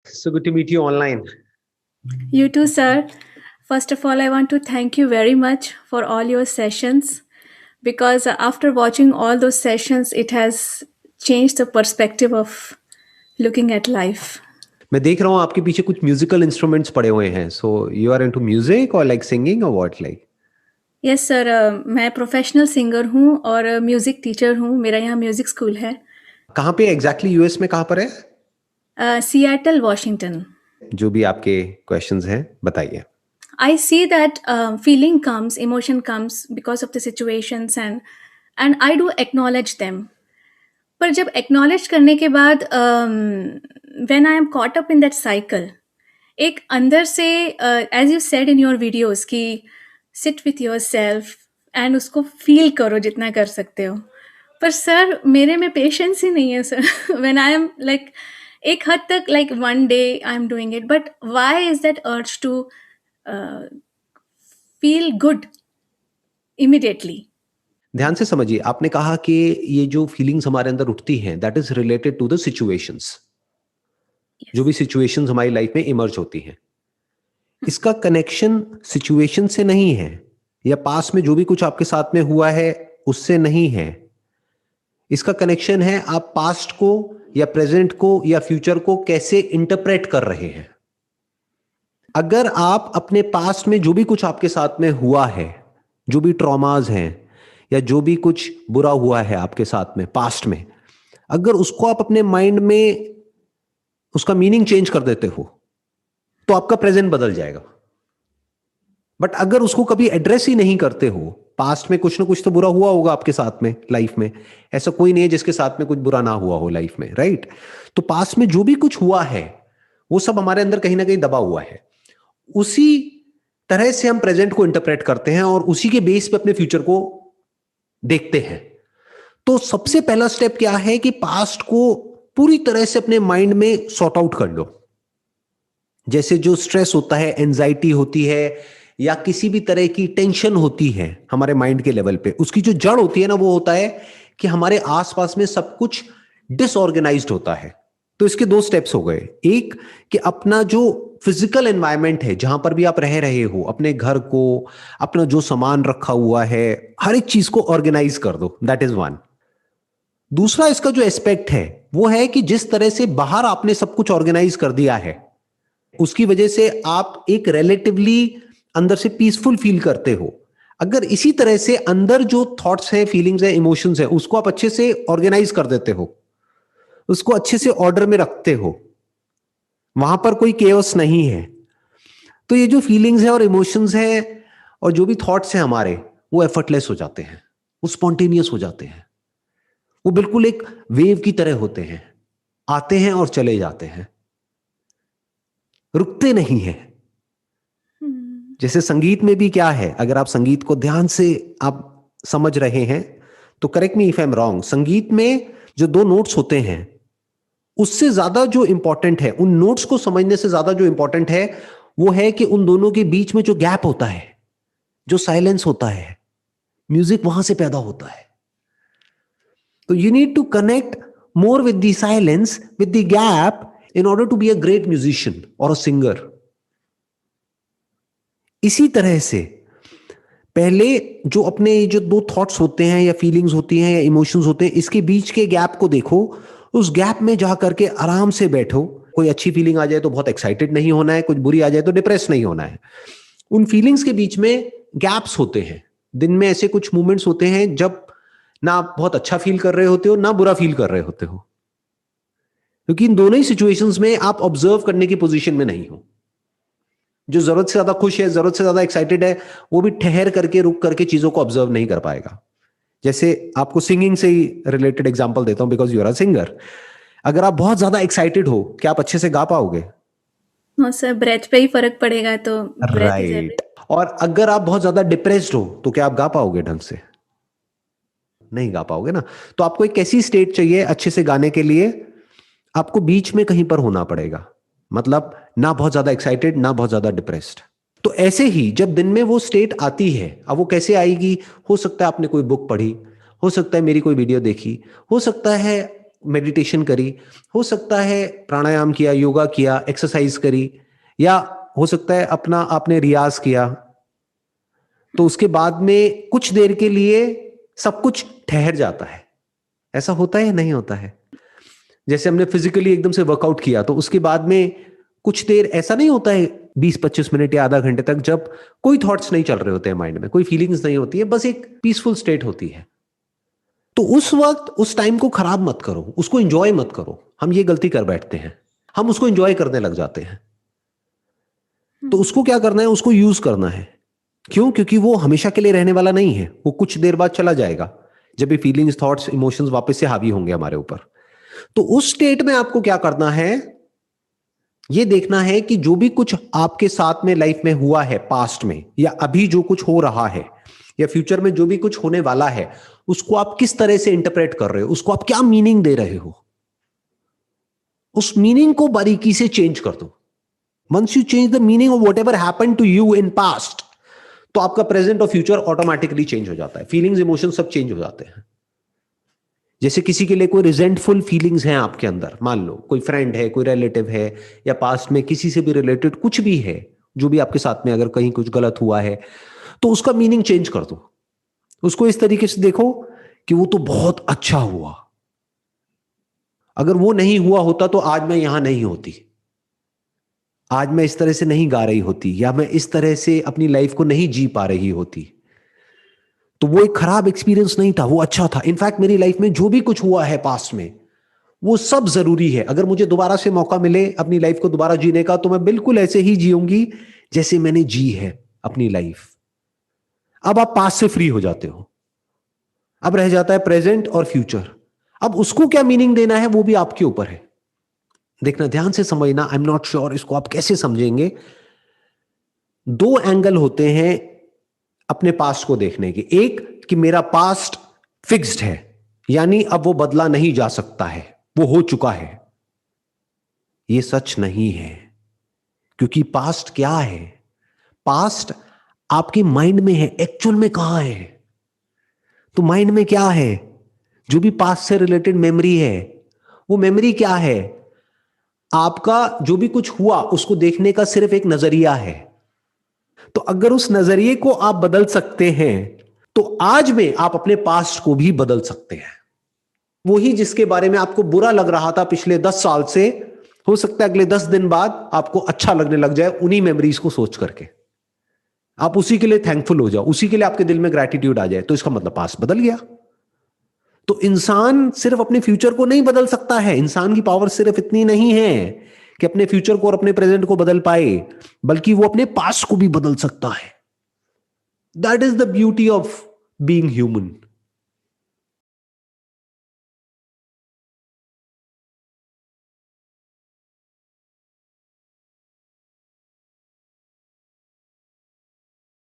So good to meet you online. You too, sir. First of all, I want to thank you very much for all your sessions because after watching all those sessions, it has changed the perspective of looking at life. मैं देख रहा हूँ आपके पीछे कुछ musical instruments पड़े हुए हैं. So you are into music और लाइक सिंगिंग और व्हाट लाइक? यस सर, मैं प्रोफेशनल सिंगर हूँ और म्यूज़िक टीचर हूँ. मेरा यहाँ म्यूज़िक स्कूल है, कहाँ पे एग्जैक्टली यूएस में कहाँ पर है? Seattle Washington. जो भी आपके क्वेश्चंस हैं बताइए. I see that feeling comes, emotion comes because of the situations, and I do acknowledge them. पर जब एक्नॉलेज करने के बाद when I am caught up in that cycle, एक अंदर से as you said in your videos कि sit with yourself and उसको फील करो जितना कर सकते हो. पर सर मेरे में पेशेंस ही नहीं है सर. व्हेन आई एम लाइक एक हद तक like one day I am doing it, but why is that urge to feel good immediately. ध्यान से समझिए, आपने कहा कि ये जो फीलिंग्स हमारे अंदर उठती हैं that is related to the situations. जो भी सिचुएशंस हमारी लाइफ में इमर्ज होती हैं, इसका कनेक्शन सिचुएशन से नहीं है या पास में जो भी कुछ आपके साथ में हुआ है उससे नहीं है. इसका कनेक्शन है आप पास्ट को या प्रेजेंट को या फ्यूचर को कैसे इंटरप्रेट कर रहे हैं. अगर आप अपने पास्ट में जो भी कुछ आपके साथ में हुआ है, जो भी ट्रॉमास हैं या जो भी कुछ बुरा हुआ है आपके साथ में पास्ट में, अगर उसको आप अपने माइंड में उसका मीनिंग चेंज कर देते हो तो आपका प्रेजेंट बदल जाएगा. बट अगर उसको कभी एड्रेस ही नहीं करते हो, पास्ट में कुछ ना कुछ तो बुरा हुआ होगा आपके साथ में लाइफ में. ऐसा कोई नहीं है जिसके साथ में कुछ बुरा ना हुआ हो लाइफ में, राइट? तो पास्ट में जो भी कुछ हुआ है वो सब हमारे अंदर कहीं ना कहीं दबा हुआ है. उसी तरह से हम प्रेजेंट को इंटरप्रेट करते हैं और उसी के बेस पे अपने फ्यूचर को देखते हैं. तो सबसे पहला स्टेप क्या है कि पास्ट को पूरी तरह से अपने माइंड में सॉर्ट आउट कर लो. जैसे जो स्ट्रेस होता है, एंजाइटी होती है या किसी भी तरह की टेंशन होती है हमारे माइंड के लेवल पे, उसकी जो जड़ होती है ना वो होता है कि हमारे आसपास में सब कुछ डिसऑर्गेनाइज्ड होता है. तो इसके दो स्टेप्स हो गए. एक कि अपना जो फिजिकल एनवायरनमेंट है जहां पर भी आप रह रहे हो, अपने घर को, अपना जो सामान रखा हुआ है, हर एक चीज को ऑर्गेनाइज कर दो. That is one. दूसरा इसका जो एस्पेक्ट है वो है कि जिस तरह से बाहर आपने सब कुछ ऑर्गेनाइज कर दिया है उसकी वजह से आप एक रिलेटिवली अंदर से पीसफुल फील करते हो. अगर इसी तरह से अंदर जो थॉट्स है, फीलिंग्स है, इमोशंस है, उसको आप अच्छे से ऑर्गेनाइज कर देते हो, उसको अच्छे से ऑर्डर में रखते हो, वहां पर कोई केओस नहीं है, तो ये जो फीलिंग्स है और इमोशंस है और जो भी थॉट्स हैं हमारे, वो एफर्टलेस हो जाते हैं, वो स्पॉन्टेनियस हो जाते हैं. वो बिल्कुल एक वेव की तरह होते हैं, आते हैं और चले जाते हैं, रुकते नहीं हैं. जैसे संगीत में भी क्या है, अगर आप संगीत को ध्यान से आप समझ रहे हैं तो correct me if I am wrong, संगीत में जो दो नोट्स होते हैं उससे ज्यादा जो इंपॉर्टेंट है, उन नोट्स को समझने से ज्यादा जो इंपॉर्टेंट है वो है कि उन दोनों के बीच में जो गैप होता है, जो साइलेंस होता है, म्यूजिक वहां से पैदा होता है. तो you need to connect more with the silence, with the gap, in order to be a great musician और अ सिंगर. इसी तरह से पहले जो अपने जो दो थॉट्स होते हैं या फीलिंग्स होती हैं या इमोशंस होते हैं, इसके बीच के गैप को देखो. उस गैप में जा करके आराम से बैठो. कोई अच्छी फीलिंग आ जाए तो बहुत एक्साइटेड नहीं होना है, कुछ बुरी आ जाए तो डिप्रेस नहीं होना है. उन फीलिंग्स के बीच में गैप्स होते हैं. दिन में ऐसे कुछ मोमेंट्स होते हैं जब ना आप बहुत अच्छा फील कर रहे होते हो ना बुरा फील कर रहे होते हो, क्योंकि इन दोनों ही सिचुएशंस में आप ऑब्जर्व करने की पोजीशन में नहीं हो. जो जरूरत से ज्यादा खुश है, जरूरत से ज्यादा एक्साइटेड है, वो भी ठहर करके, रुक करके चीजों को ऑब्जर्व नहीं कर पाएगा. जैसे आपको सिंगिंग से ही रिलेटेड एग्जांपल देता हूं, because you are a singer. अगर आप बहुत ज्यादा एक्साइटेड हो, क्या आप अच्छे से गा पाओगे? हाँ सर, ब्रेथ पे ही फर्क पड़ेगा, तो ब्रेथ इज राइट. एवरीथिंग. और अगर आप बहुत ज्यादा डिप्रेस्ड हो तो क्या आप गा पाओगे ढंग से? नहीं गा पाओगे ना. तो आपको एक ऐसी स्टेट चाहिए अच्छे से गाने के लिए, आपको बीच में कहीं पर होना पड़ेगा. मतलब ना बहुत ज्यादा एक्साइटेड ना बहुत ज्यादा डिप्रेस्ड. तो ऐसे ही जब दिन में वो स्टेट आती है, अब वो कैसे आएगी? हो सकता है आपने कोई बुक पढ़ी, हो सकता है मेरी कोई वीडियो देखी, हो सकता है मेडिटेशन करी, हो सकता है प्राणायाम किया, योगा किया, एक्सरसाइज करी, या हो सकता है अपना आपने रियाज किया, तो उसके बाद में कुछ देर के लिए सब कुछ ठहर जाता है। ऐसा होता है या नहीं होता है? जैसे हमने फिजिकली एकदम से वर्कआउट किया तो उसके बाद में कुछ देर ऐसा नहीं होता है, 20-25 मिनट या आधा घंटे तक, जब कोई थॉट्स नहीं चल रहे होते हैं माइंड में, कोई फीलिंग्स नहीं होती है, बस एक पीसफुल स्टेट होती है। तो उस वक्त उस टाइम को खराब मत करो, उसको एंजॉय मत करो। हम ये गलती कर बैठते हैं, हम उसको एंजॉय करने लग जाते हैं। तो उसको क्या करना है, उसको यूज करना है। क्यों? क्योंकि वो हमेशा के लिए रहने वाला नहीं है, वो कुछ देर बाद चला जाएगा, जब ये फीलिंग्स, थॉट्स, इमोशंस वापस से हावी होंगे हमारे ऊपर। तो उस स्टेट में आपको क्या करना है, ये देखना है कि जो भी कुछ आपके साथ में लाइफ में हुआ है पास्ट में, या अभी जो कुछ हो रहा है, या फ्यूचर में जो भी कुछ होने वाला है, उसको आप किस तरह से इंटरप्रेट कर रहे हो, उसको आप क्या मीनिंग दे रहे हो। उस मीनिंग को बारीकी से चेंज कर दो। Once you change the meaning of whatever happened to you in past, तो आपका प्रेजेंट और फ्यूचर ऑटोमेटिकली चेंज हो जाता है। फीलिंग्स, इमोशन सब चेंज हो जाते हैं। जैसे किसी के लिए कोई रिजेंटफुल फीलिंग्स हैं आपके अंदर, मान लो कोई फ्रेंड है, कोई रिलेटिव है, या पास्ट में किसी से भी रिलेटेड कुछ भी है, जो भी आपके साथ में अगर कहीं कुछ गलत हुआ है, तो उसका मीनिंग चेंज कर दो। उसको इस तरीके से देखो कि वो तो बहुत अच्छा हुआ, अगर वो नहीं हुआ होता तो आज मैं यहां नहीं होती, आज मैं इस तरह से नहीं गा रही होती, या मैं इस तरह से अपनी लाइफ को नहीं जी पा रही होती। तो वो एक खराब एक्सपीरियंस नहीं था, वो अच्छा था। इनफैक्ट मेरी लाइफ में जो भी कुछ हुआ है पास्ट में, वो सब जरूरी है। अगर मुझे दोबारा से मौका मिले अपनी लाइफ को दोबारा जीने का, तो मैं बिल्कुल ऐसे ही जीऊंगी जैसे मैंने जी है अपनी लाइफ। अब आप पास्ट से फ्री हो जाते हो, अब रह जाता है प्रेजेंट और फ्यूचर। अब उसको क्या मीनिंग देना है वो भी आपके ऊपर है। देखना, ध्यान से समझना, आई एम नॉट श्योर इसको आप कैसे समझेंगे। दो एंगल होते हैं अपने पास्ट को देखने के। एक कि मेरा पास्ट फिक्स्ड है, यानी अब वो बदला नहीं जा सकता है, वो हो चुका है। ये सच नहीं है, क्योंकि पास्ट क्या है? पास्ट आपके माइंड में है, एक्चुअल में कहां है? तो माइंड में क्या है? जो भी पास्ट से रिलेटेड मेमोरी है, वो मेमोरी क्या है? आपका जो भी कुछ हुआ उसको देखने का सिर्फ एक नजरिया है। तो अगर उस नजरिए को आप बदल सकते हैं, तो आज में आप अपने पास्ट को भी बदल सकते हैं। वही जिसके बारे में आपको बुरा लग रहा था पिछले 10 साल से, हो सकता है अगले 10 दिन बाद आपको अच्छा लगने लग जाए उन्हीं मेमोरीज को सोच करके। आप उसी के लिए थैंकफुल हो जाओ, उसी के लिए आपके दिल में ग्रैटिट्यूड आ जाए, तो इसका मतलब पास्ट बदल गया। तो इंसान सिर्फ अपने फ्यूचर को नहीं बदल सकता है। इंसान की पावर सिर्फ इतनी नहीं है कि अपने फ्यूचर को और अपने प्रेजेंट को बदल पाए, बल्कि वो अपने पास्ट को भी बदल सकता है। That is the beauty of being human.